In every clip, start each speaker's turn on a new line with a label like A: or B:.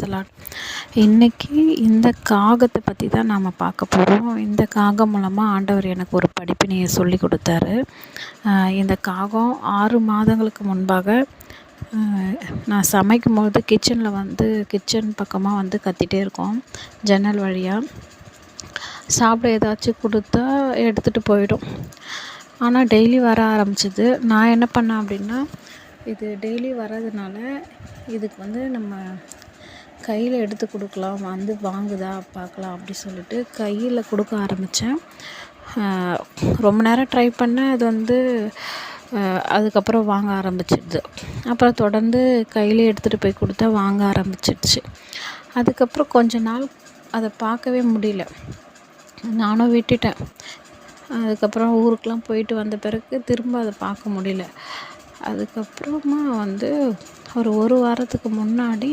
A: Price. இன்றைக்கி இந்த காகத்தை பற்றி தான் நாம் பார்க்க போகிறோம். இந்த காகம் மூலமாக ஆண்டவர் எனக்கு ஒரு படிப்பினையை சொல்லி கொடுத்தாரு. இந்த காகம் 6 மாதங்களுக்கு முன்பாக நான் சமைக்கும்போது கிச்சன் பக்கமாக வந்து கத்திகிட்டே இருக்கோம். ஜன்னல் வழியாக சாப்பிட ஏதாச்சும் கொடுத்தா எடுத்துகிட்டு போயிடும். ஆனால் டெய்லி வர ஆரம்பிச்சிது. நான் என்ன பண்ணேன் அப்படின்னா, இது டெய்லி வர்றதுனால இதுக்கு வந்து நம்ம கையில் எடுத்து கொடுக்கலாம், வந்து வாங்குதா பார்க்கலாம் அப்படி சொல்லிட்டு கையில் கொடுக்க ஆரம்பித்தேன். ரொம்ப நேரம் ட்ரை பண்ணேன். அது வந்து அதுக்கப்புறம் வாங்க ஆரம்பிச்சிடுது. அப்புறம் தொடர்ந்து கையில் எடுத்துகிட்டு போய் கொடுத்தா வாங்க ஆரம்பிச்சிடுச்சு. அதுக்கப்புறம் கொஞ்ச நாள் அதை பார்க்கவே முடியல. நானும் விட்டுட்டேன். அதுக்கப்புறம் ஊருக்கெலாம் போயிட்டு வந்த பிறகு திரும்ப அதை பார்க்க முடியல. அதுக்கப்புறமா வந்து ஒரு வாரத்துக்கு முன்னாடி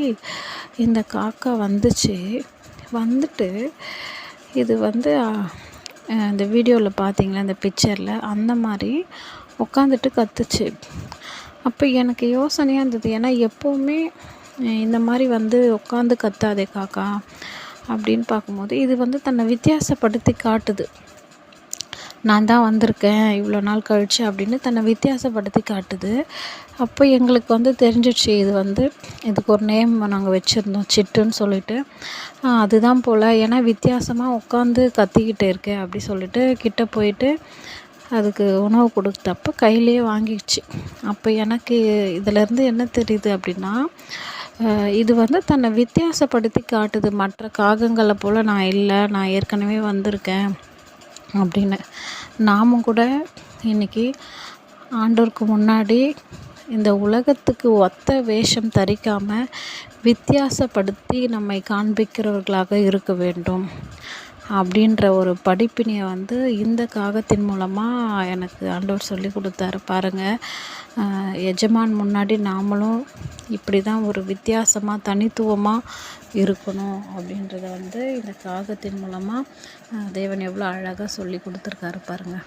A: இந்த காக்கா வந்துச்சு. வந்துட்டு இது வந்து இந்த வீடியோவில் பார்த்தீங்களா, இந்த பிக்சரில் அந்த மாதிரி உட்காந்துட்டு கத்துச்சு. அப்போ எனக்கு யோசனையாக இருந்தது. ஏன்னா எப்போவுமே இந்த மாதிரி வந்து உட்காந்து கத்தாதே காக்கா அப்படின்னு பார்க்கும்போது, இது வந்து தன்னை வித்தியாசப்படுத்தி காட்டுது. நான் தான் வந்திருக்கேன் இவ்வளோ நாள் கழிச்சு அப்படின்னு தன்னை வித்தியாசப்படுத்தி காட்டுது. அப்போ எங்களுக்கு வந்து தெரிஞ்சிடுச்சு, இதுக்கு ஒரு நேம் நாங்கள் வச்சுருந்தோம், சிட்டுன்னு சொல்லிட்டு. அதுதான் போல், ஏன்னா வித்தியாசமாக உட்காந்து கத்திக்கிட்டு இருக்கேன் அப்படி சொல்லிட்டு கிட்ட போயிட்டு அதுக்கு உணவு கொடுத்தப்போ கையிலேயே வாங்கிடுச்சு. அப்போ எனக்கு இதிலேருந்து என்ன தெரியுது அப்படின்னா, இது வந்து தன்னை வித்தியாசப்படுத்தி காட்டுது. மற்ற காகங்களை போல் நான் இல்லை, நான் ஏற்கனவே வந்திருக்கேன் அப்படின்னு. நாமும் கூட இன்றைக்கி ஆண்டவருக்கு முன்னாடி இந்த உலகத்துக்கு ஒத்த வேஷம் தரிக்காமல் வித்தியாசப்படுத்தி நம்மை காண்பிக்கிறவர்களாக இருக்க வேண்டும் அப்படின்ற ஒரு படிப்பினையை வந்து இந்த காகத்தின் மூலமாக எனக்கு ஆண்டவர் சொல்லி கொடுத்தாரு. பாருங்கள், எஜமான் முன்னாடி நாமளும் இப்படி தான் ஒரு வித்தியாசமாக தனித்துவமாக இருக்கணும் அப்படின்றத வந்து இந்த காகத்தின் மூலமாக தேவன் எவ்வளோ அழகாக சொல்லி கொடுத்துருக்காரு பாருங்கள்.